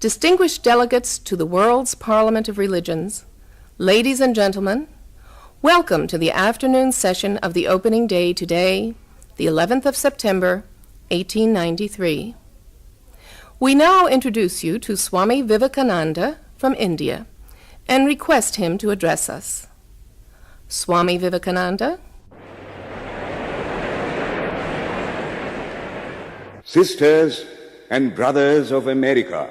Distinguished delegates to the world's Parliament of Religions, ladies and gentlemen, welcome to the afternoon session of the opening day today, the 11th of September, 1893. We now introduce you to Swami Vivekananda from India and request him to address us. Swami Vivekananda. Sisters and brothers of America,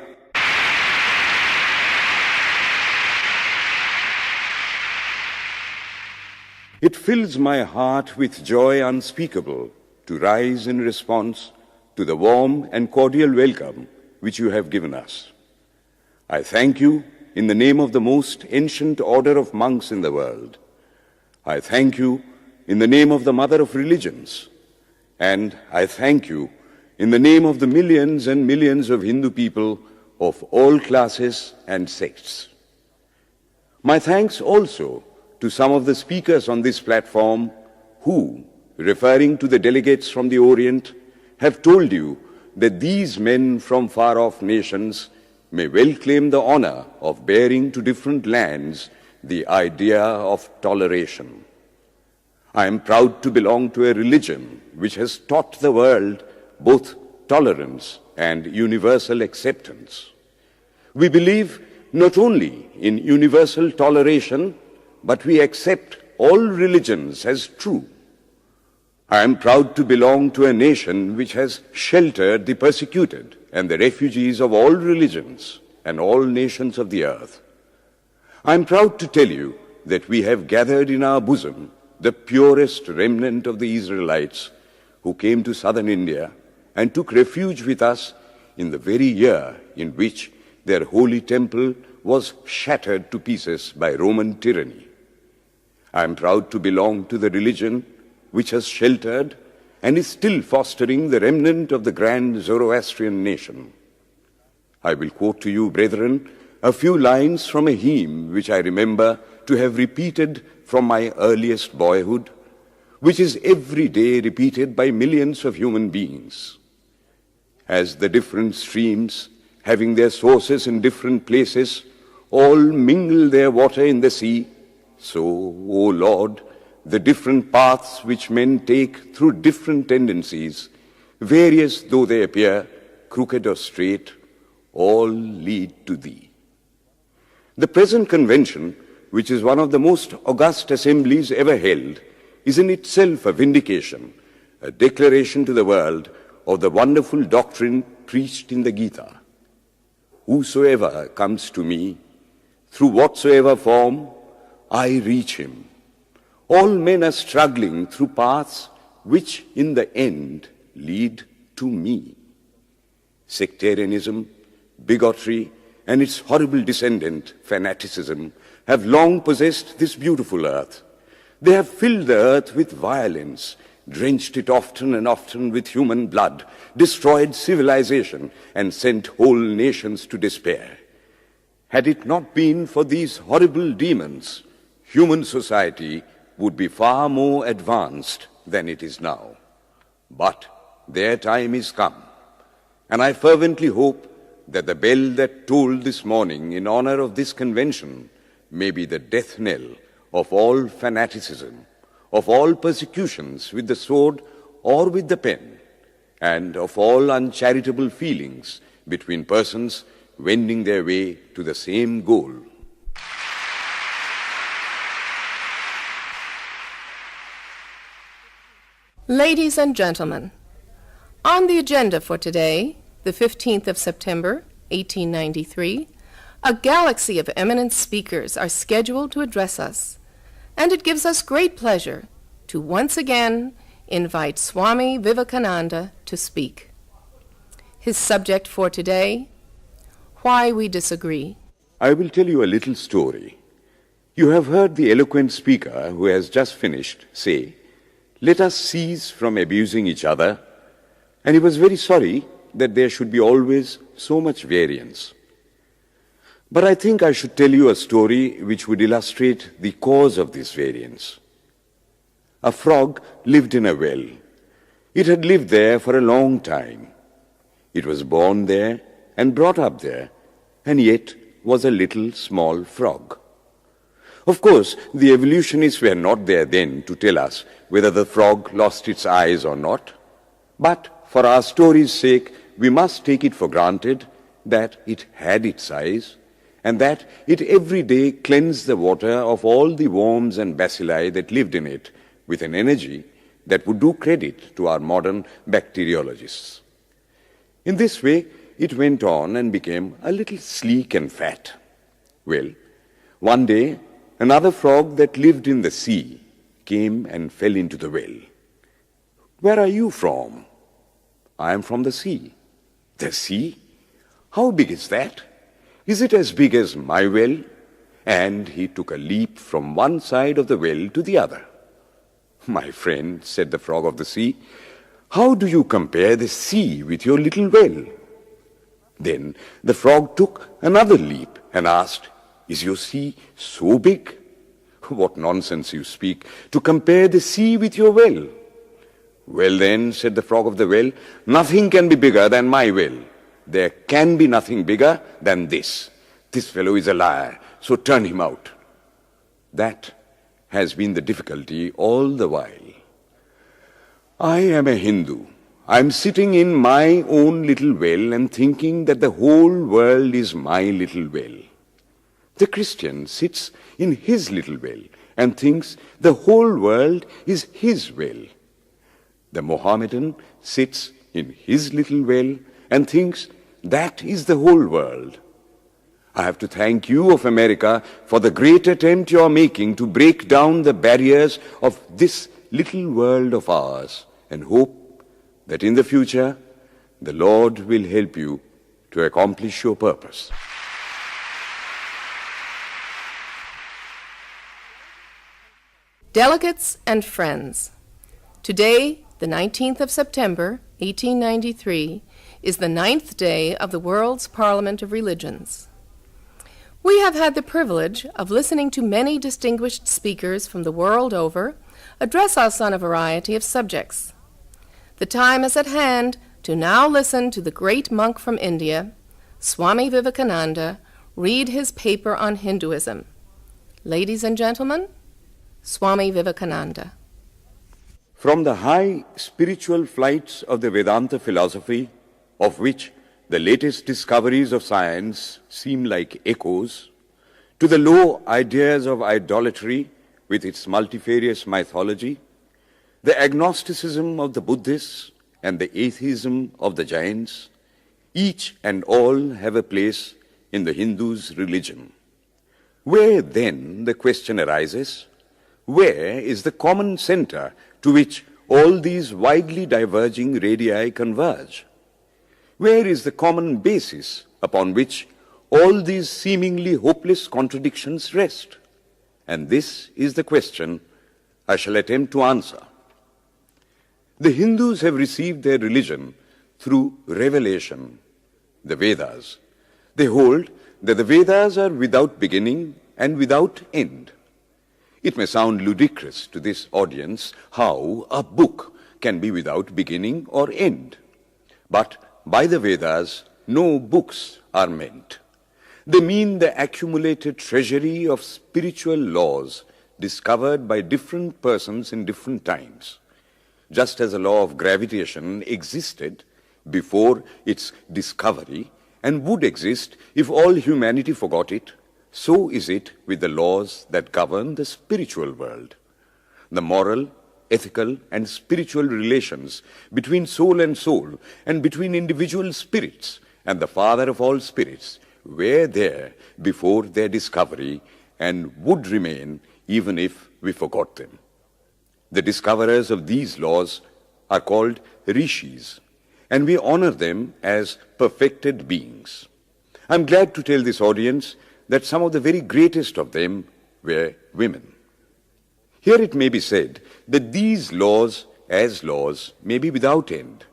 it fills my heart with joy unspeakable to rise in response to the warm and cordial welcome which you have given us. I thank you in the name of the most ancient order of monks in the world. I thank you in the name of the Mother of Religions, and I thank you in the name of the millions and millions of Hindu people of all classes and sects. My thanks also to some of the speakers on this platform who, referring to the delegates from the Orient, have told you that these men from far-off nations may well claim the honor of bearing to different lands the idea of toleration. I am proud to belong to a religion which has taught the world both tolerance and universal acceptance. We believe not only in universal toleration, but we accept all religions as true. I am proud to belong to a nation which has sheltered the persecuted and the refugees of all religions and all nations of the earth. I am proud to tell you that we have gathered in our bosom the purest remnant of the Israelites who came to southern India and took refuge with us in the very year in which their holy temple was shattered to pieces by Roman tyranny. I am proud to belong to the religion which has sheltered and is still fostering the remnant of the grand Zoroastrian nation. I will quote to you, brethren, a few lines from a hymn which I remember to have repeated from my earliest boyhood, which is every day repeated by millions of human beings. As the different streams, having their sources in different places, all mingle their water in the sea, so, O Lord, the different paths which men take through different tendencies, various though they appear, crooked or straight, all lead to Thee. The present convention, which is one of the most august assemblies ever held, is in itself a vindication, a declaration to the world of the wonderful doctrine preached in the Gita. Whosoever comes to me, through whatsoever form, I reach him. All men are struggling through paths which in the end lead to me. Sectarianism, bigotry, and its horrible descendant, fanaticism, have long possessed this beautiful earth. They have filled the earth with violence, drenched it often and often with human blood, destroyed civilization, and sent whole nations to despair. Had it not been for these horrible demons, human society would be far more advanced than it is now. But their time is come, and I fervently hope that the bell that tolled this morning in honor of this convention may be the death knell of all fanaticism, of all persecutions with the sword or with the pen, and of all uncharitable feelings between persons wending their way to the same goal. Ladies and gentlemen, on the agenda for today, the 15th of September, 1893, a galaxy of eminent speakers are scheduled to address us, and it gives us great pleasure to once again invite Swami Vivekananda to speak. His subject for today, Why We Disagree. I will tell you a little story. You have heard the eloquent speaker who has just finished say, "Let us cease from abusing each other," and he was very sorry that there should be always so much variance. But I think I should tell you a story which would illustrate the cause of this variance. A frog lived in a well. It had lived there for a long time. It was born there and brought up there, and yet was a little small frog. Of course, the evolutionists were not there then to tell us whether the frog lost its eyes or not, but for our story's sake, we must take it for granted that it had its eyes, and that it every day cleansed the water of all the worms and bacilli that lived in it with an energy that would do credit to our modern bacteriologists. In this way, it went on and became a little sleek and fat. Well, one day, another frog that lived in the sea came and fell into the well. "Where are you from?" "I am from the sea." "The sea? How big is that? Is it as big as my well?" And he took a leap from one side of the well to the other. "My friend," said the frog of the sea, "how do you compare the sea with your little well?" Then the frog took another leap and asked, "Is your sea so big?" "What nonsense you speak, to compare the sea with your well." "Well then," said the frog of the well, "nothing can be bigger than my well. There can be nothing bigger than this. This fellow is a liar, so turn him out." That has been the difficulty all the while. I am a Hindu. I am sitting in my own little well and thinking that the whole world is my little well. The Christian sits in his little well and thinks the whole world is his well. The Mohammedan sits in his little well and thinks that is the whole world. I have to thank you of America for the great attempt you are making to break down the barriers of this little world of ours, and hope that in the future the Lord will help you to accomplish your purpose. Delegates and friends, today, the 19th of September, 1893, is the 9th day of the World's Parliament of Religions. We have had the privilege of listening to many distinguished speakers from the world over address us on a variety of subjects. The time is at hand to now listen to the great monk from India, Swami Vivekananda, read his paper on Hinduism. Ladies and gentlemen, Swami Vivekananda. From the high spiritual flights of the Vedanta philosophy, of which the latest discoveries of science seem like echoes, to the low ideas of idolatry with its multifarious mythology, the agnosticism of the Buddhists and the atheism of the Jains, each and all have a place in the Hindu's religion. Where then, the question arises, where is the common center to which all these widely diverging radii converge? Where is the common basis upon which all these seemingly hopeless contradictions rest? And this is the question I shall attempt to answer. The Hindus have received their religion through revelation, the Vedas. They hold that the Vedas are without beginning and without end. It may sound ludicrous to this audience how a book can be without beginning or end. But by the Vedas, no books are meant. They mean the accumulated treasury of spiritual laws discovered by different persons in different times. Just as the law of gravitation existed before its discovery and would exist if all humanity forgot it, so is it with the laws that govern the spiritual world. The moral, ethical, and spiritual relations between soul and between individual spirits and the Father of all spirits were there before their discovery and would remain even if we forgot them. The discoverers of these laws are called rishis, and we honor them as perfected beings. I'm glad to tell this audience that some of the very greatest of them were women. Here it may be said that these laws, as laws, may be without end,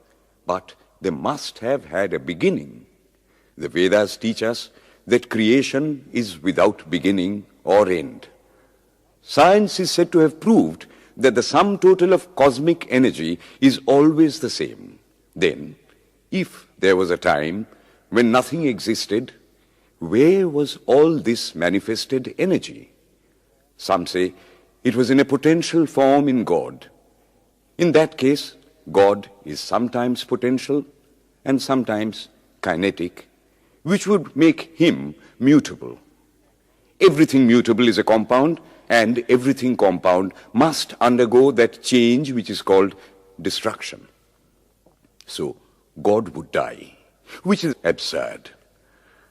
but they must have had a beginning. The Vedas teach us that creation is without beginning or end. Science is said to have proved that the sum total of cosmic energy is always the same. Then, if there was a time when nothing existed, where was all this manifested energy? Some say it was in a potential form in God. In that case, God is sometimes potential and sometimes kinetic, which would make him mutable. Everything mutable is a compound, and everything compound must undergo that change which is called destruction. So, God would die, which is absurd.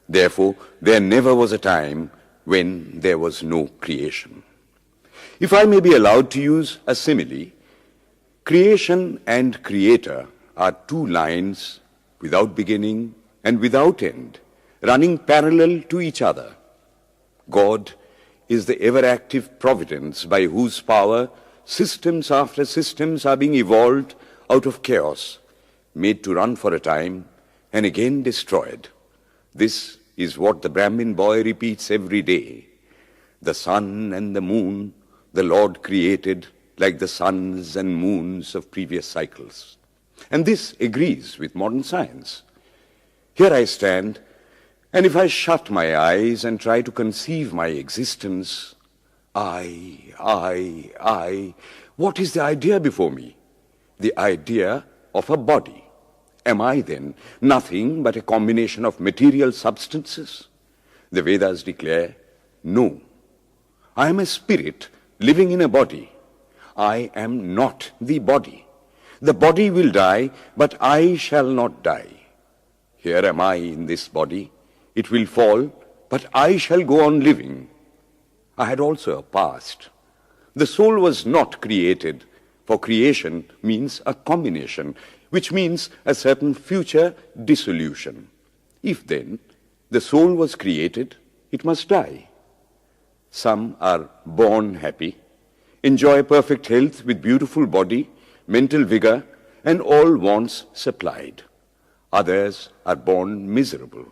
Therefore, there never was a time when there was no creation. If I may be allowed to use a simile, creation and creator are two lines without beginning and without end, running parallel to each other. God is the ever-active providence by whose power systems after systems are being evolved out of chaos, made to run for a time and again destroyed. This is what the Brahmin boy repeats every day. The sun and the moon the Lord created like the suns and moons of previous cycles. And this agrees with modern science. Here I stand, and if I shut my eyes and try to conceive my existence, what is the idea before me? The idea of a body. Am I then nothing but a combination of material substances? The Vedas declare, no. I am a spirit living in a body. I am not the body. The body will die, but I shall not die. Here am I in this body. It will fall, but I shall go on living. I had also a past. The soul was not created, for creation means a combination, which means a certain future dissolution. If then the soul was created, it must die. Some are born happy, enjoy perfect health with beautiful body, mental vigor, and all wants supplied. Others are born miserable.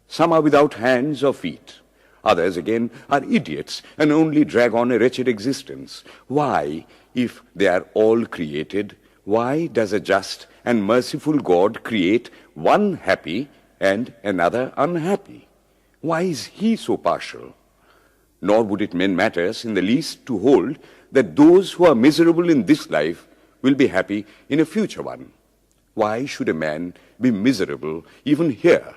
Some are without hands or feet. Others again are idiots and only drag on a wretched existence. Why, if they are all created, why does a just and merciful God create one happy and another unhappy? Why is he so partial? Nor would it mend matters in the least to hold that those who are miserable in this life will be happy in a future one. Why should a man be miserable even here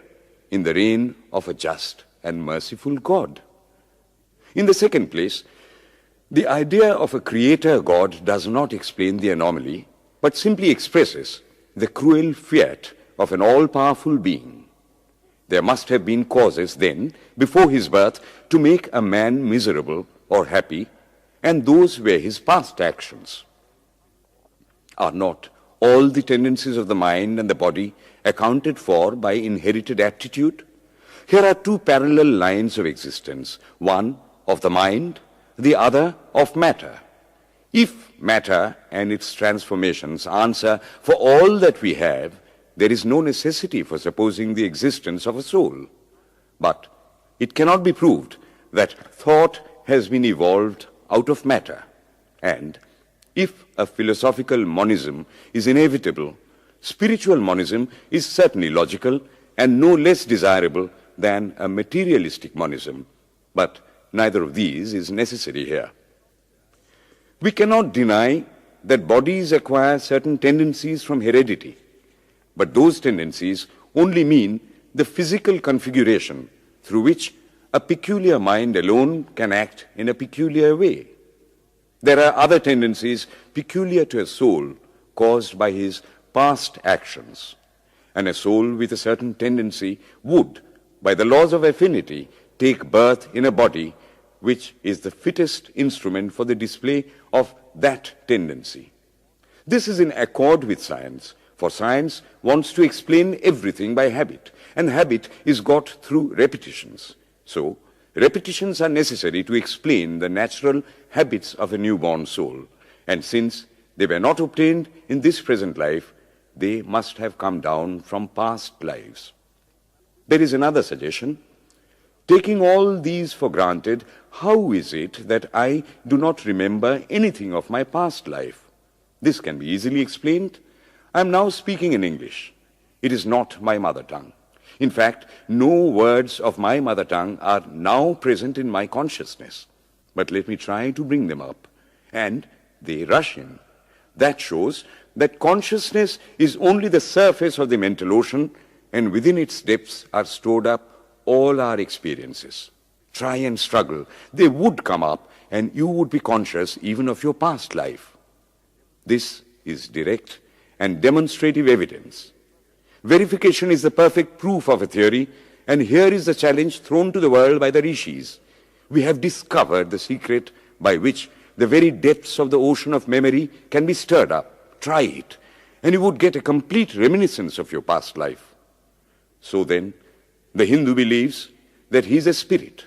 in the reign of a just and merciful God? In the second place, the idea of a creator God does not explain the anomaly, but simply expresses the cruel fiat of an all-powerful being. There must have been causes then, before his birth, to make a man miserable or happy, and those were his past actions. Are not all the tendencies of the mind and the body accounted for by inherited aptitude? Here are two parallel lines of existence, one of the mind, the other of matter. If matter and its transformations answer for all that we have, there is no necessity for supposing the existence of a soul. But it cannot be proved that thought has been evolved out of matter. And if a philosophical monism is inevitable, spiritual monism is certainly logical and no less desirable than a materialistic monism. But neither of these is necessary here. We cannot deny that bodies acquire certain tendencies from heredity, but those tendencies only mean the physical configuration through which a peculiar mind alone can act in a peculiar way. There are other tendencies peculiar to a soul caused by his past actions, and a soul with a certain tendency would, by the laws of affinity, take birth in a body which is the fittest instrument for the display of that tendency. This is in accord with science, for science wants to explain everything by habit, and habit is got through repetitions. So, repetitions are necessary to explain the natural habits of a newborn soul, and since they were not obtained in this present life, they must have come down from past lives. There is another suggestion. Taking all these for granted, how is it that I do not remember anything of my past life? This can be easily explained. I am now speaking in English. It is not my mother tongue. In fact, no words of my mother tongue are now present in my consciousness. But let me try to bring them up. And they rush in. That shows that consciousness is only the surface of the mental ocean, and within its depths are stored up all our experiences. Try and struggle. They would come up, and you would be conscious even of your past life. This is direct and demonstrative evidence. Verification is the perfect proof of a theory, and here is the challenge thrown to the world by the rishis. We have discovered the secret by which the very depths of the ocean of memory can be stirred up. Try it, and you would get a complete reminiscence of your past life. So then, the Hindu believes that he is a spirit.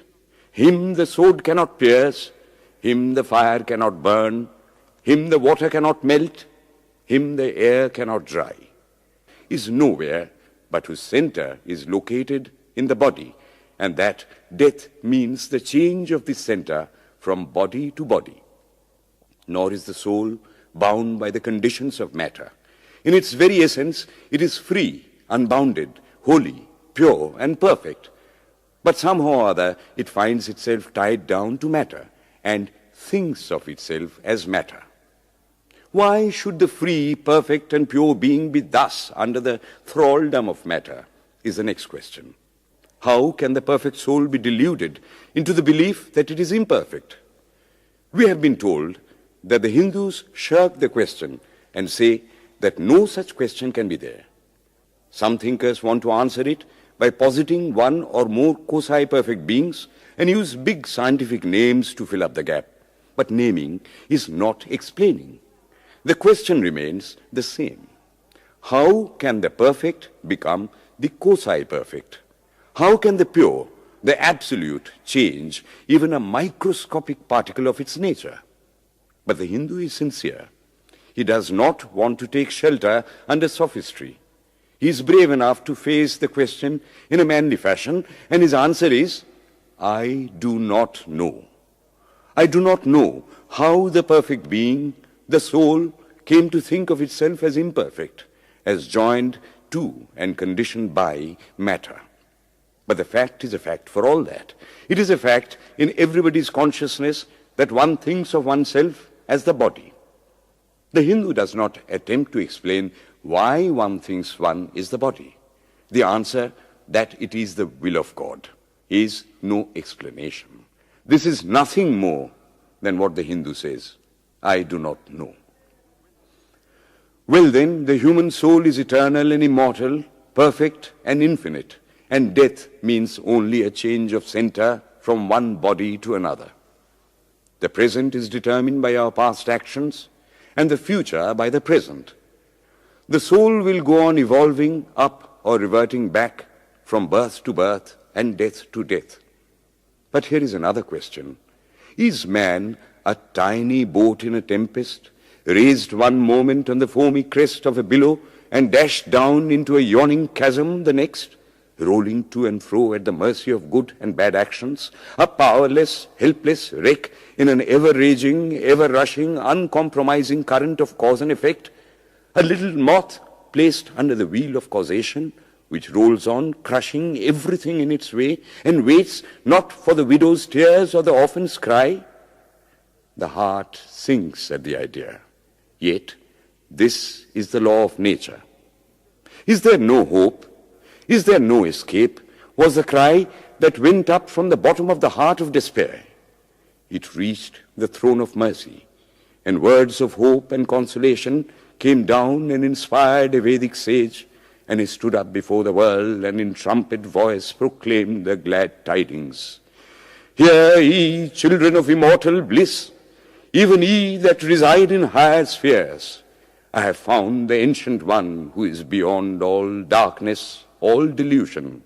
Him the sword cannot pierce, him the fire cannot burn, him the water cannot melt, him the air cannot dry. Is nowhere, but whose center is located in the body, and that death means the change of this center from body to body. Nor is the soul bound by the conditions of matter. In its very essence, it is free, unbounded, holy, pure, and perfect. But somehow or other, it finds itself tied down to matter and thinks of itself as matter. Why should the free, perfect, and pure being be thus under the thraldom of matter, is the next question. How can the perfect soul be deluded into the belief that it is imperfect? We have been told that the Hindus shirk the question and say that no such question can be there. Some thinkers want to answer it by positing one or more quasi-perfect beings and use big scientific names to fill up the gap. But naming is not explaining. The question remains the same. How can the perfect become the quasi-perfect? How can the pure, the absolute, change even a microscopic particle of its nature? But the Hindu is sincere. He does not want to take shelter under sophistry. He is brave enough to face the question in a manly fashion, and his answer is, I do not know. I do not know how the perfect being, the soul, came to think of itself as imperfect, as joined to and conditioned by matter. But the fact is a fact for all that. It is a fact in everybody's consciousness that one thinks of oneself as the body. The Hindu does not attempt to explain why one thinks one is the body. The answer, that it is the will of God, is no explanation. This is nothing more than what the Hindu says, I do not know. Well then, the human soul is eternal and immortal, perfect and infinite, and death means only a change of center from one body to another. The present is determined by our past actions, and the future by the present. The soul will go on evolving up or reverting back from birth to birth and death to death. But here is another question. Is man a tiny boat in a tempest, raised one moment on the foamy crest of a billow and dashed down into a yawning chasm the next, rolling to and fro at the mercy of good and bad actions, a powerless, helpless wreck in an ever-raging, ever-rushing, uncompromising current of cause and effect, a little moth placed under the wheel of causation, which rolls on, crushing everything in its way, and waits not for the widow's tears or the orphan's cry? The heart sinks at the idea. Yet, this is the law of nature. Is there no hope? Is there no escape? Was the cry that went up from the bottom of the heart of despair. It reached the throne of mercy, and words of hope and consolation came down and inspired a Vedic sage, and he stood up before the world and in trumpet voice proclaimed the glad tidings. Hear ye, children of immortal bliss, even ye that reside in higher spheres. I have found the Ancient One who is beyond all darkness, all delusion.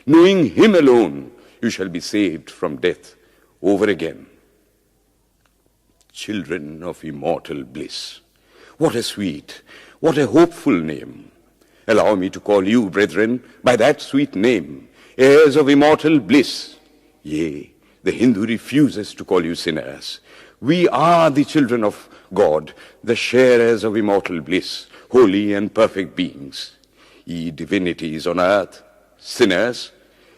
Knowing him alone, you shall be saved from death over again. Children of immortal bliss. What a sweet, what a hopeful name. Allow me to call you, brethren, by that sweet name, heirs of immortal bliss. Yea, the Hindu refuses to call you sinners. We are the children of God, the sharers of immortal bliss, holy and perfect beings. Ye divinities on earth, sinners.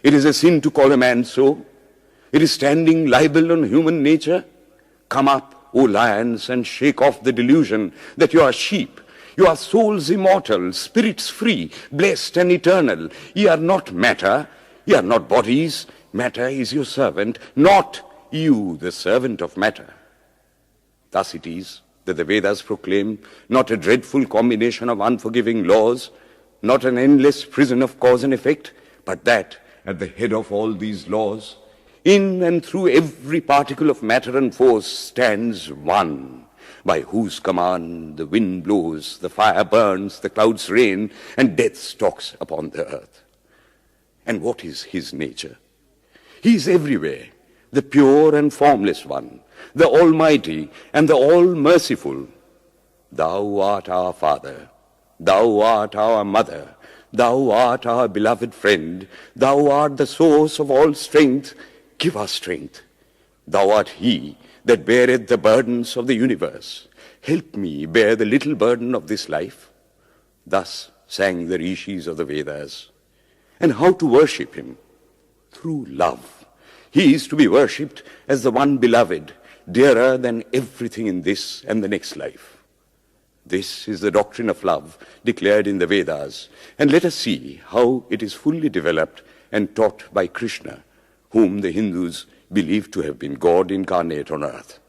It is a sin to call a man so. It is standing libel on human nature. Come up, O lions, and shake off the delusion that you are sheep. You are souls immortal, spirits free, blessed and eternal. Ye are not matter, ye are not bodies. Matter is your servant, not you the servant of matter. Thus it is that the Vedas proclaim not a dreadful combination of unforgiving laws, not an endless prison of cause and effect, but that at the head of all these laws, in and through every particle of matter and force stands one, by whose command the wind blows, the fire burns, the clouds rain, and death stalks upon the earth. And what is his nature? He is everywhere, the pure and formless one, the Almighty and the All-Merciful. Thou art our Father, thou art our Mother, thou art our beloved friend, thou art the source of all strength. Give us strength. Thou art he that beareth the burdens of the universe. Help me bear the little burden of this life. Thus sang the rishis of the Vedas. And how to worship him? Through love. He is to be worshipped as the one beloved, dearer than everything in this and the next life. This is the doctrine of love declared in the Vedas, and let us see how it is fully developed and taught by Krishna, whom the Hindus believe to have been God incarnate on earth.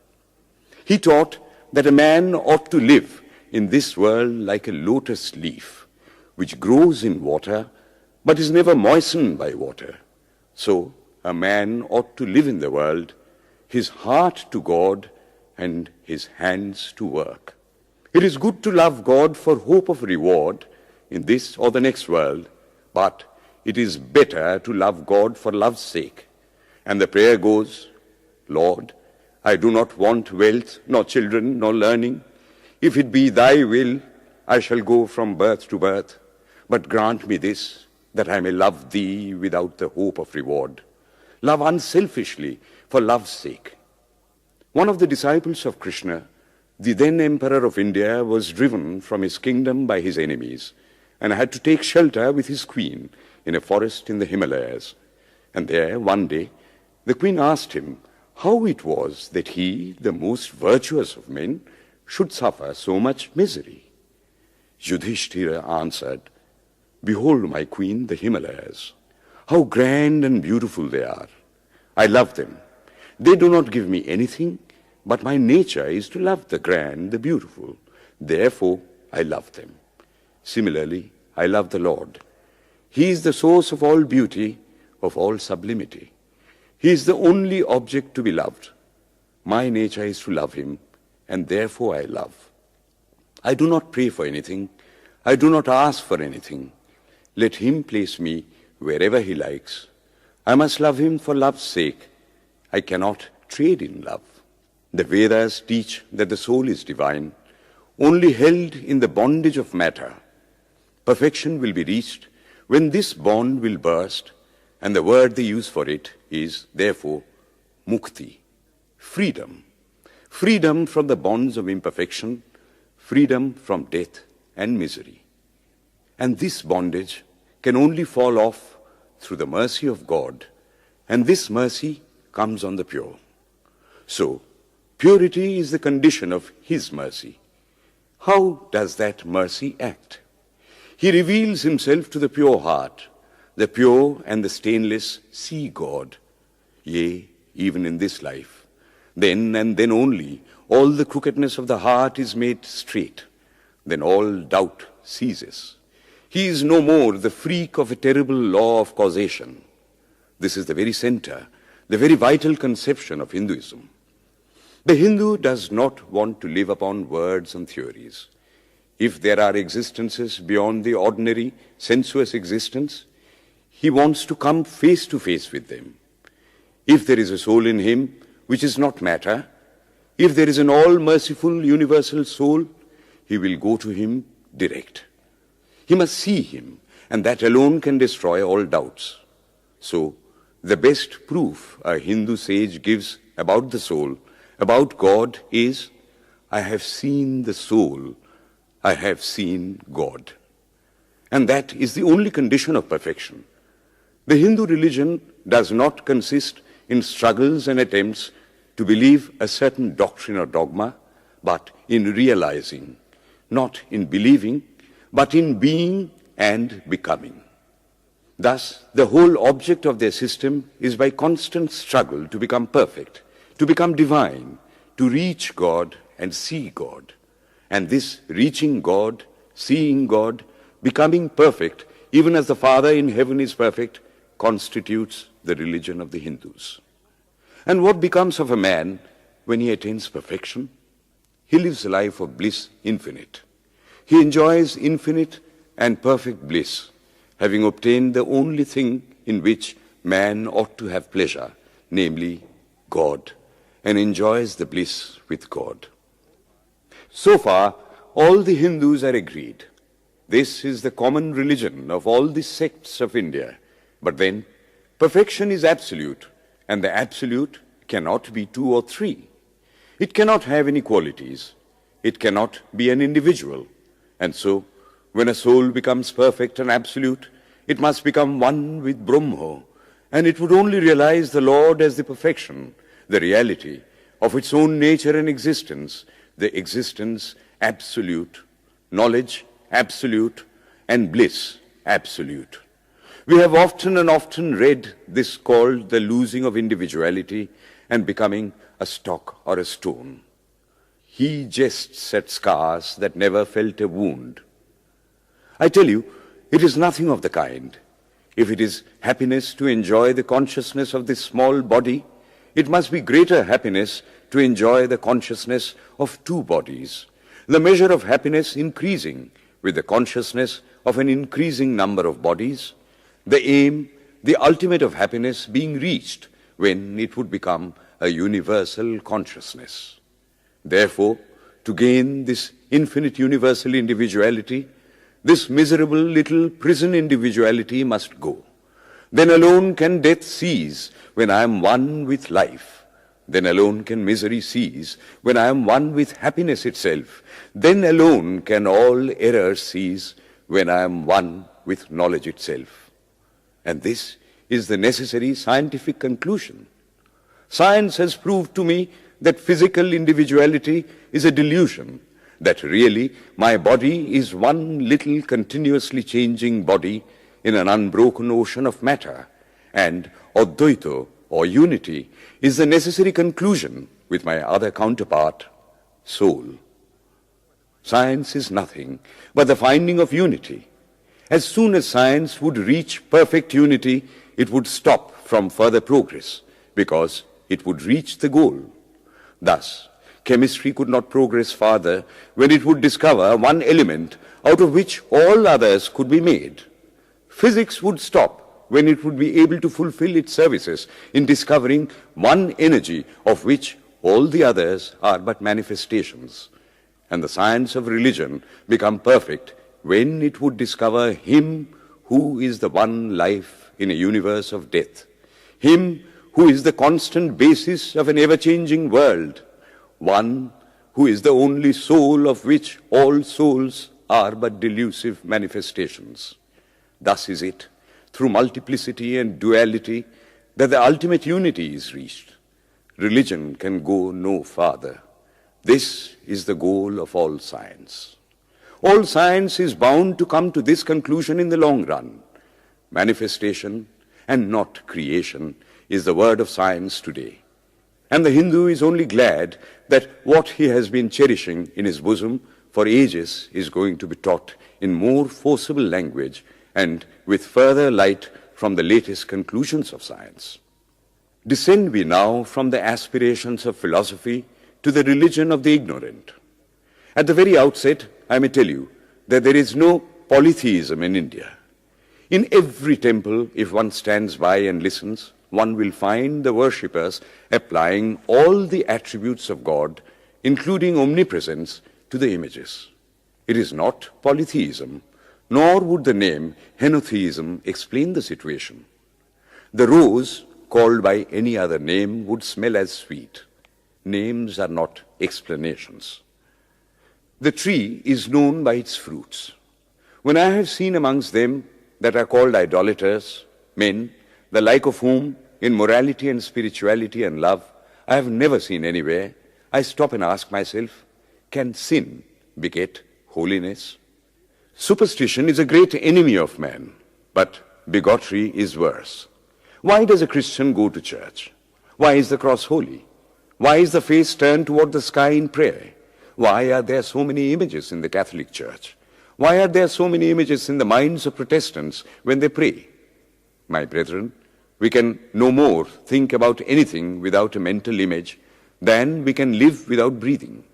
He taught that a man ought to live in this world like a lotus leaf, which grows in water but is never moistened by water. So a man ought to live in the world, his heart to God and his hands to work. It is good to love God for hope of reward in this or the next world, but it is better to love God for love's sake. And the prayer goes, Lord, I do not want wealth, nor children, nor learning. If it be thy will, I shall go from birth to birth. But grant me this, that I may love thee without the hope of reward. Love unselfishly for love's sake. One of the disciples of Krishna, the then Emperor of India, was driven from his kingdom by his enemies and had to take shelter with his queen in a forest in the Himalayas. And there, one day, the queen asked him how it was that he, the most virtuous of men, should suffer so much misery. Yudhishthira answered, Behold, my queen, the Himalayas. How grand and beautiful they are. I love them. They do not give me anything, but my nature is to love the grand, the beautiful. Therefore, I love them. Similarly, I love the Lord. He is the source of all beauty, of all sublimity. He is the only object to be loved. My nature is to love him, and therefore I love. I do not pray for anything. I do not ask for anything. Let him place me wherever he likes. I must love him for love's sake. I cannot trade in love. The Vedas teach that the soul is divine, only held in the bondage of matter. Perfection will be reached when this bond will burst, and the word they use for it is, therefore, mukti, freedom. Freedom from the bonds of imperfection, freedom from death and misery. And this bondage can only fall off through the mercy of God, and this mercy comes on the pure. So, purity is the condition of his mercy. How does that mercy act? He reveals himself to the pure heart. The pure and the stainless see God. Yea, even in this life. Then and then only, all the crookedness of the heart is made straight. Then all doubt ceases. He is no more the freak of a terrible law of causation. This is the very center, the very vital conception of Hinduism. The Hindu does not want to live upon words and theories. If there are existences beyond the ordinary, sensuous existence, he wants to come face to face with them. If there is a soul in him which is not matter, if there is an all-merciful universal soul, he will go to him direct. He must see him, and that alone can destroy all doubts. So, the best proof a Hindu sage gives about the soul, about God, is, I have seen the soul, I have seen God. And that is the only condition of perfection. The Hindu religion does not consist in struggles and attempts to believe a certain doctrine or dogma, but in realizing, not in believing, but in being and becoming. Thus, the whole object of their system is by constant struggle to become perfect, to become divine, to reach God and see God. And this reaching God, seeing God, becoming perfect, even as the Father in heaven is perfect, constitutes the religion of the Hindus. And what becomes of a man when he attains perfection? He lives a life of bliss infinite. He enjoys infinite and perfect bliss, having obtained the only thing in which man ought to have pleasure, namely God, and enjoys the bliss with God. So far, all the Hindus are agreed. This is the common religion of all the sects of India. But then, perfection is absolute, and the absolute cannot be two or three. It cannot have any qualities. It cannot be an individual. And so, when a soul becomes perfect and absolute, it must become one with Brahma, and it would only realize the Lord as the perfection, the reality of its own nature and existence, the existence absolute, knowledge absolute, and bliss absolute. We have often and often read this called the losing of individuality and becoming a stock or a stone. He jests at scars that never felt a wound. I tell you, it is nothing of the kind. If it is happiness to enjoy the consciousness of this small body, it must be greater happiness to enjoy the consciousness of two bodies, the measure of happiness increasing with the consciousness of an increasing number of bodies, the aim, the ultimate of happiness being reached when it would become a universal consciousness. Therefore, to gain this infinite universal individuality, this miserable little prison individuality must go. Then alone can death cease when I am one with life. Then alone can misery cease when I am one with happiness itself. Then alone can all error cease when I am one with knowledge itself. And this is the necessary scientific conclusion. Science has proved to me that physical individuality is a delusion, that really my body is one little continuously changing body in an unbroken ocean of matter, and Advaita, or unity, is the necessary conclusion with my other counterpart, soul. Science is nothing but the finding of unity. As soon as science would reach perfect unity, it would stop from further progress, because it would reach the goal. Thus, chemistry could not progress farther when it would discover one element out of which all others could be made. Physics would stop when it would be able to fulfill its services in discovering one energy of which all the others are but manifestations. And the science of religion become perfect when it would discover Him who is the one life in a universe of death, Him who is the constant basis of an ever-changing world, one who is the only soul of which all souls are but delusive manifestations. Thus is it, through multiplicity and duality, that the ultimate unity is reached. Religion can go no farther. This is the goal of all science. All science is bound to come to this conclusion in the long run. Manifestation and not creation is the word of science today. And the Hindu is only glad that what he has been cherishing in his bosom for ages is going to be taught in more forcible language and with further light from the latest conclusions of science. Descend we now from the aspirations of philosophy to the religion of the ignorant. At the very outset, I may tell you that there is no polytheism in India. In every temple, if one stands by and listens, one will find the worshippers applying all the attributes of God, including omnipresence, to the images. It is not polytheism, nor would the name henotheism explain the situation. The rose, called by any other name, would smell as sweet. Names are not explanations. The tree is known by its fruits. When I have seen amongst them that are called idolaters, men, the like of whom, in morality and spirituality and love, I have never seen anywhere, I stop and ask myself, can sin beget holiness? Superstition is a great enemy of man, but bigotry is worse. Why does a Christian go to church? Why is the cross holy? Why is the face turned toward the sky in prayer? Why are there so many images in the Catholic Church? Why are there so many images in the minds of Protestants when they pray? My brethren, we can no more think about anything without a mental image than we can live without breathing.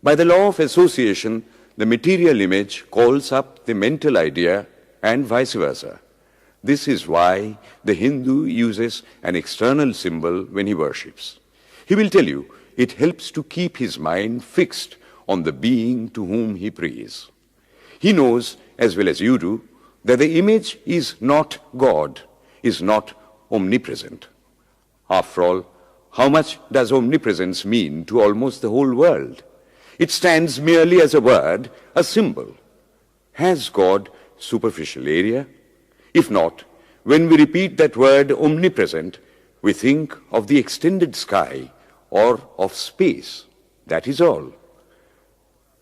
By the law of association, the material image calls up the mental idea and vice versa. This is why the Hindu uses an external symbol when he worships. He will tell you it helps to keep his mind fixed on the being to whom he prays. He knows, as well as you do, that the image is not God, is not omnipresent. After all, how much does omnipresence mean to almost the whole world? It stands merely as a word, a symbol. Has God superficial area? If not, when we repeat that word omnipresent, we think of the extended sky or of space. That is all.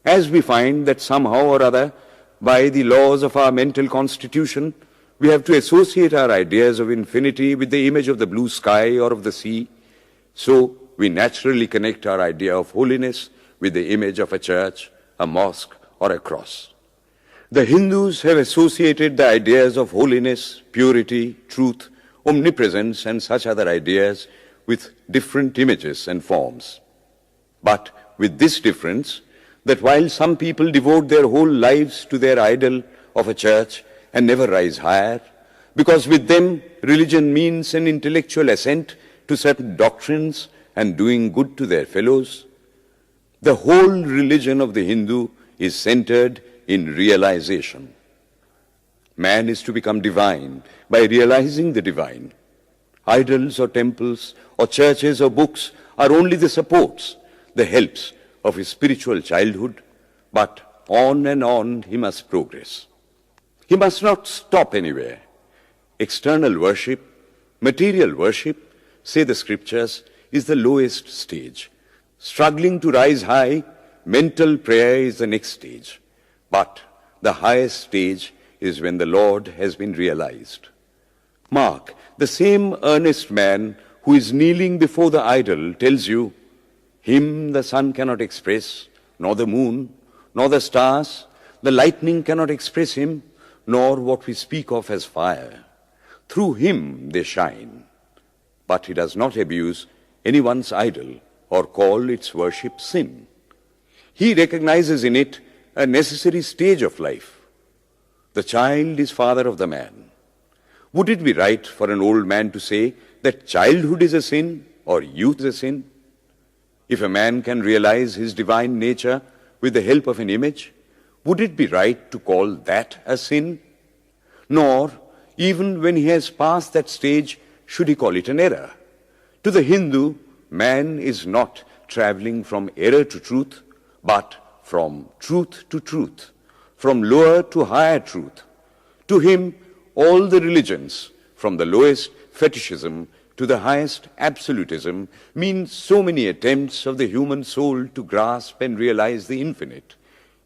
As we find that somehow or other, by the laws of our mental constitution, we have to associate our ideas of infinity with the image of the blue sky or of the sea, so we naturally connect our idea of holiness with the image of a church, a mosque, or a cross. The Hindus have associated the ideas of holiness, purity, truth, omnipresence, and such other ideas with different images and forms. But with this difference, that while some people devote their whole lives to their idol of a church and never rise higher, because with them religion means an intellectual assent to certain doctrines and doing good to their fellows, the whole religion of the Hindu is centered in realization. Man is to become divine by realizing the divine. Idols or temples or churches or books are only the supports, the helps of his spiritual childhood, but on and on he must progress. He must not stop anywhere. External worship, material worship, say the scriptures, is the lowest stage. Struggling to rise high, mental prayer is the next stage. But the highest stage is when the Lord has been realized. Mark, the same earnest man who is kneeling before the idol tells you, him the sun cannot express, nor the moon, nor the stars, the lightning cannot express him, nor what we speak of as fire. Through him they shine. But he does not abuse anyone's idol or call its worship sin. He recognizes in it a necessary stage of life. The child is father of the man. Would it be right for an old man to say that childhood is a sin or youth is a sin? If a man can realize his divine nature with the help of an image, would it be right to call that a sin? Nor, even when he has passed that stage, should he call it an error. To the Hindu, man is not traveling from error to truth, but from truth to truth, from lower to higher truth. To him, all the religions, from the lowest fetishism to the highest absolutism, mean so many attempts of the human soul to grasp and realize the infinite,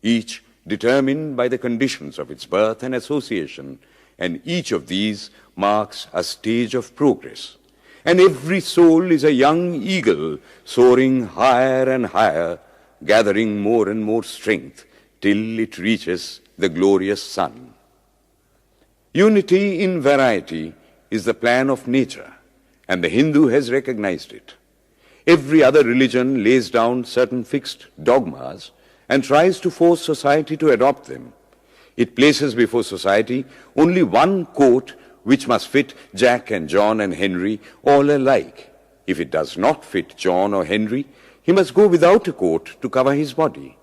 each determined by the conditions of its birth and association, and each of these marks a stage of progress. And every soul is a young eagle soaring higher and higher, gathering more and more strength till it reaches the glorious sun. Unity in variety is the plan of nature, and the Hindu has recognized it. Every other religion lays down certain fixed dogmas and tries to force society to adopt them. It places before society only one coat which must fit Jack and John and Henry all alike. If it does not fit John or Henry, he must go without a coat to cover his body.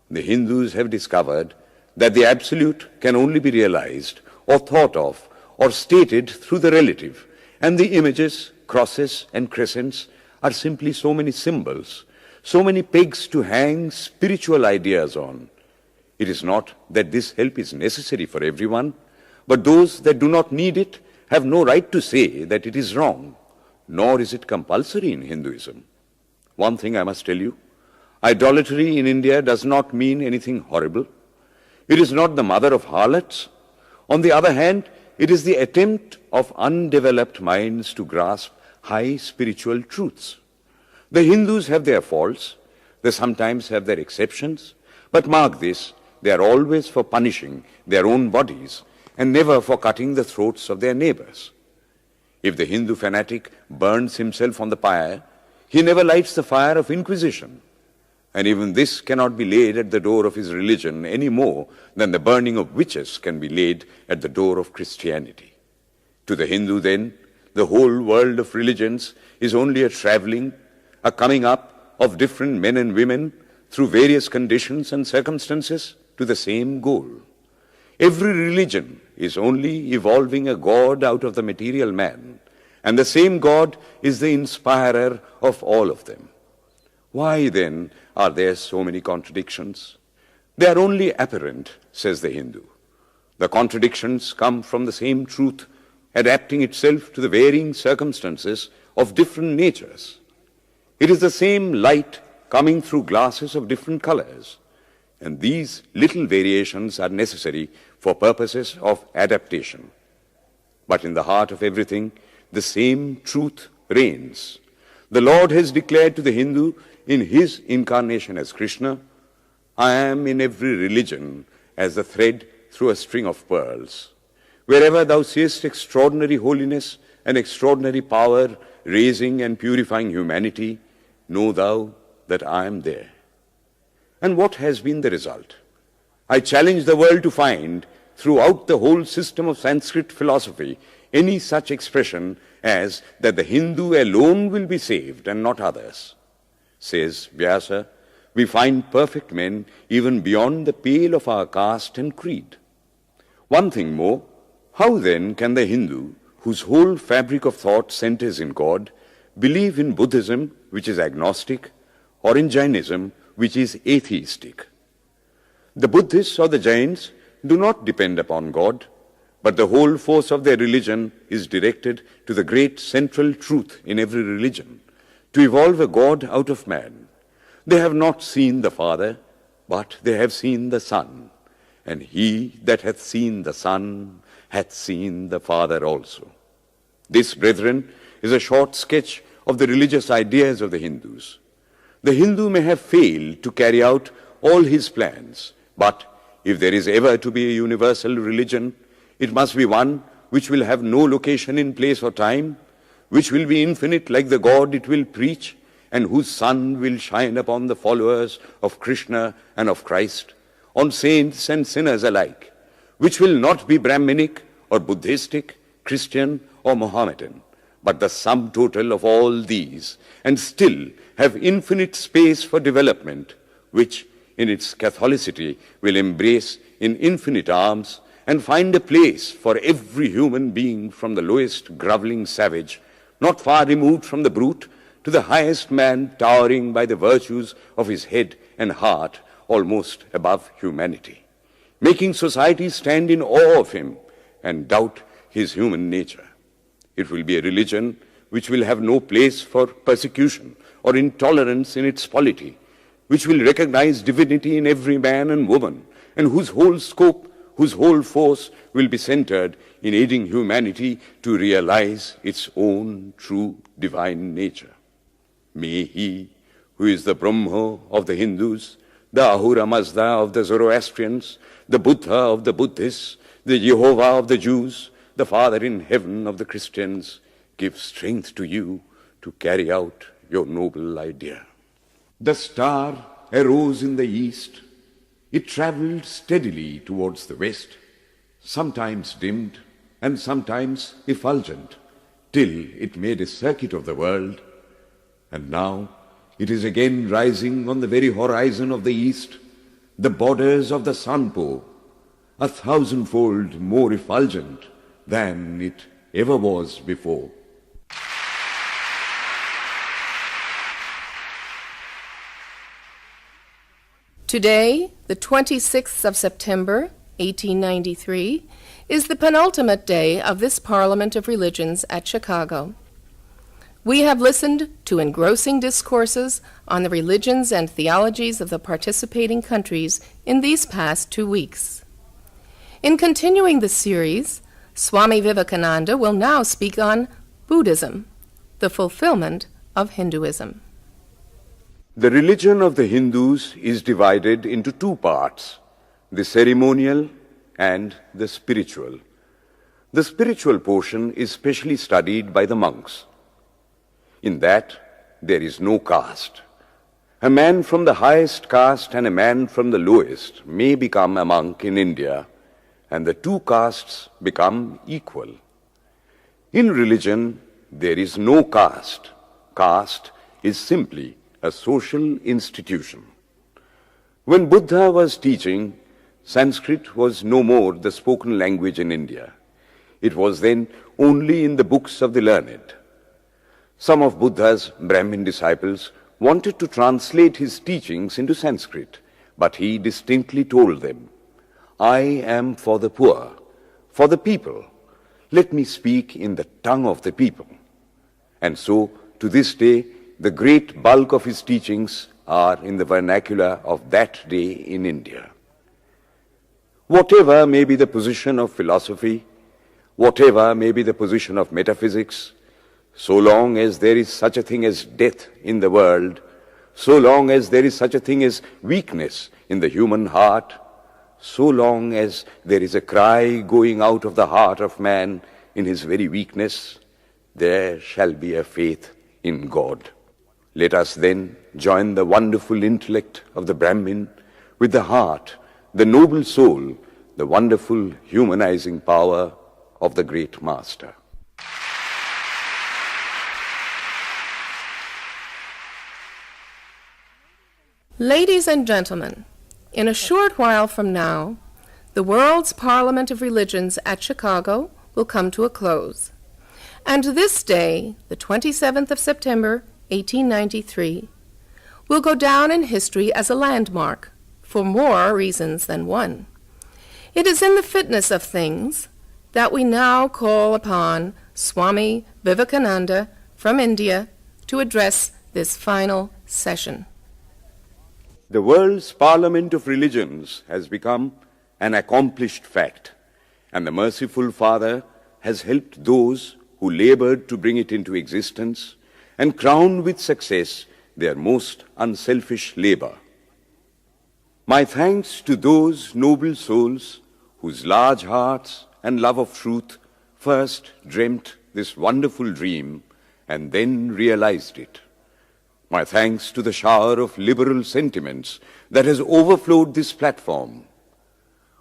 The Hindus have discovered that the absolute can only be realized or thought of or stated through the relative, and the images, crosses and crescents are simply so many symbols, so many pegs to hang spiritual ideas on. It is not that this help is necessary for everyone, but those that do not need it have no right to say that it is wrong, nor is it compulsory in Hinduism. One thing I must tell you, idolatry in India does not mean anything horrible. It is not the mother of harlots. On the other hand, it is the attempt of undeveloped minds to grasp high spiritual truths. The Hindus have their faults, they sometimes have their exceptions, but mark this, they are always for punishing their own bodies and never for cutting the throats of their neighbors. If the Hindu fanatic burns himself on the pyre, he never lights the fire of inquisition. And even this cannot be laid at the door of his religion any more than the burning of witches can be laid at the door of Christianity. To the Hindu, then, the whole world of religions is only a traveling, a coming up of different men and women through various conditions and circumstances to the same goal. Every religion is only evolving a God out of the material man, and the same God is the inspirer of all of them. Why, then, are there so many contradictions? They are only apparent, says the Hindu. The contradictions come from the same truth, adapting itself to the varying circumstances of different natures. It is the same light coming through glasses of different colors, and these little variations are necessary for purposes of adaptation. But in the heart of everything, the same truth reigns. The Lord has declared to the Hindu in his incarnation as Krishna, I am in every religion as the thread through a string of pearls. Wherever thou seest extraordinary holiness and extraordinary power raising and purifying humanity, know thou that I am there. And what has been the result? I challenge the world to find throughout the whole system of Sanskrit philosophy any such expression as that the Hindu alone will be saved and not others. Says Vyasa, we find perfect men even beyond the pale of our caste and creed. One thing more, how then can the Hindu, whose whole fabric of thought centers in God, believe in Buddhism, which is agnostic, or in Jainism, which is atheistic? The Buddhists or the Jains do not depend upon God, but the whole force of their religion is directed to the great central truth in every religion, to evolve a God out of man. They have not seen the Father, but they have seen the Son, and he that hath seen the Son hath seen the Father also. This, brethren, is a short sketch of the religious ideas of the Hindus. The Hindu may have failed to carry out all his plans, but if there is ever to be a universal religion, it must be one which will have no location in place or time, which will be infinite like the God it will preach, and whose sun will shine upon the followers of Krishna and of Christ, on saints and sinners alike, which will not be Brahminic or Buddhistic, Christian or Mohammedan, but the sum total of all these, and still have infinite space for development, which in its Catholicity will embrace in infinite arms and find a place for every human being from the lowest groveling savage, not far removed from the brute, to the highest man towering by the virtues of his head and heart almost above humanity, making society stand in awe of him and doubt his human nature. It will be a religion which will have no place for persecution or intolerance in its polity, which will recognize divinity in every man and woman, and whose whole scope, whose whole force will be centered in aiding humanity to realize its own true divine nature. May he, who is the Brahma of the Hindus, the Ahura Mazda of the Zoroastrians, the Buddha of the Buddhists, the Jehovah of the Jews, the Father in heaven of the Christians, give strength to you to carry out your noble idea. The star arose in the east. It traveled steadily towards the west, sometimes dimmed and sometimes effulgent, till it made a circuit of the world. And now it is again rising on the very horizon of the east, the borders of the Sanpo, 1,000-fold more effulgent than it ever was before. Today, the 26th of September, 1893, is the penultimate day of this Parliament of Religions at Chicago. We have listened to engrossing discourses on the religions and theologies of the participating countries in these past 2 weeks. In continuing the series, Swami Vivekananda will now speak on Buddhism, the fulfillment of Hinduism. The religion of the Hindus is divided into two parts, the ceremonial and the spiritual. The spiritual portion is specially studied by the monks. In that, there is no caste. A man from the highest caste and a man from the lowest may become a monk in India, and the two castes become equal. In religion, there is no caste. Caste is simply a social institution. When Buddha was teaching, Sanskrit was no more the spoken language in India. It was then only in the books of the learned. Some of Buddha's Brahmin disciples wanted to translate his teachings into Sanskrit, but he distinctly told them, "I am for the poor, for the people. Let me speak in the tongue of the people." And so, to this day, the great bulk of his teachings are in the vernacular of that day in India. Whatever may be the position of philosophy, whatever may be the position of metaphysics, so long as there is such a thing as death in the world, so long as there is such a thing as weakness in the human heart, so long as there is a cry going out of the heart of man in his very weakness, there shall be a faith in God. Let us then join the wonderful intellect of the Brahmin with the heart, the noble soul, the wonderful humanizing power of the great Master. Ladies and gentlemen, in a short while from now, the World's Parliament of Religions at Chicago will come to a close. And this day, the 27th of September, 1893, will go down in history as a landmark for more reasons than one. It is in the fitness of things that we now call upon Swami Vivekananda from India to address this final session. The world's Parliament of Religions has become an accomplished fact, and the merciful Father has helped those who labored to bring it into existence and crowned with success their most unselfish labor. My thanks to those noble souls whose large hearts and love of truth first dreamt this wonderful dream and then realized it. My thanks to the shower of liberal sentiments that has overflowed this platform.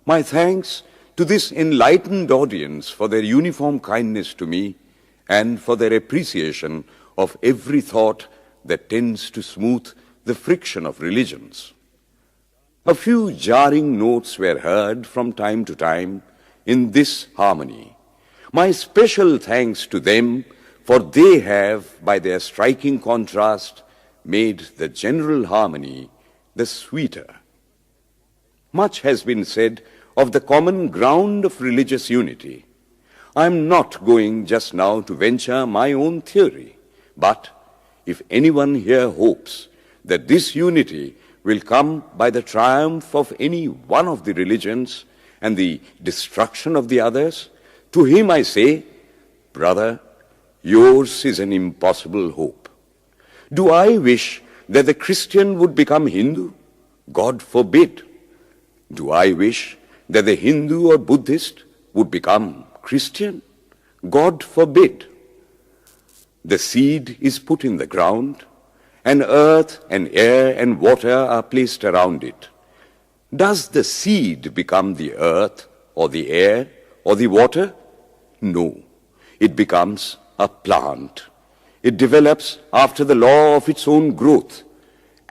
My thanks to this enlightened audience for their uniform kindness to me and for their appreciation of every thought that tends to smooth the friction of religions. A few jarring notes were heard from time to time in this harmony. My special thanks to them, for they have, by their striking contrast, made the general harmony the sweeter. Much has been said of the common ground of religious unity. I am not going just now to venture my own theory, but if anyone here hopes that this unity will come by the triumph of any one of the religions and the destruction of the others, to him I say, brother, yours is an impossible hope. Do I wish that the Christian would become Hindu? God forbid. Do I wish that the Hindu or Buddhist would become Christian? God forbid. The seed is put in the ground, and earth and air and water are placed around it. Does the seed become the earth or the air or the water? No. It becomes a plant. It develops after the law of its own growth,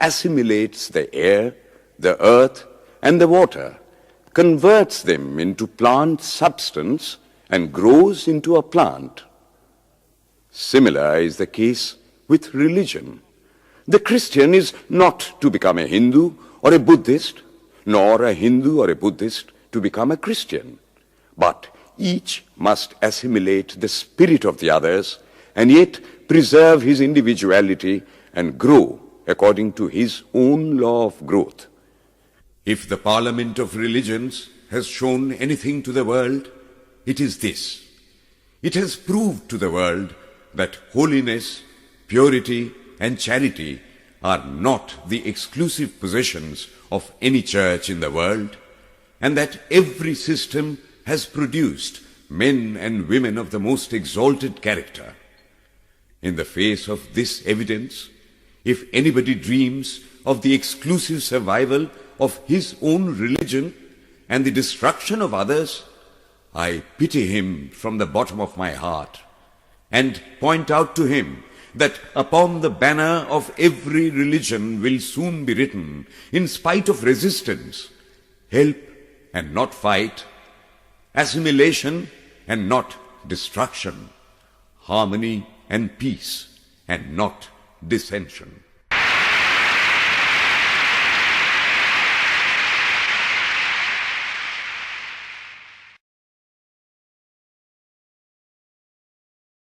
assimilates the air, the earth, and the water, converts them into plant substance, and grows into a plant. Similar is the case with religion. The Christian is not to become a Hindu or a Buddhist, nor a Hindu or a Buddhist to become a Christian, but each must assimilate the spirit of the others and yet preserve his individuality and grow according to his own law of growth. If the Parliament of Religions has shown anything to the world, it is this. It has proved to the world that holiness, purity, and charity are not the exclusive possessions of any church in the world, and that every system has produced men and women of the most exalted character. In the face of this evidence, if anybody dreams of the exclusive survival of his own religion and the destruction of others, I pity him from the bottom of my heart and point out to him that upon the banner of every religion will soon be written, in spite of resistance, help and not fight, assimilation and not destruction, harmony and peace and not dissension.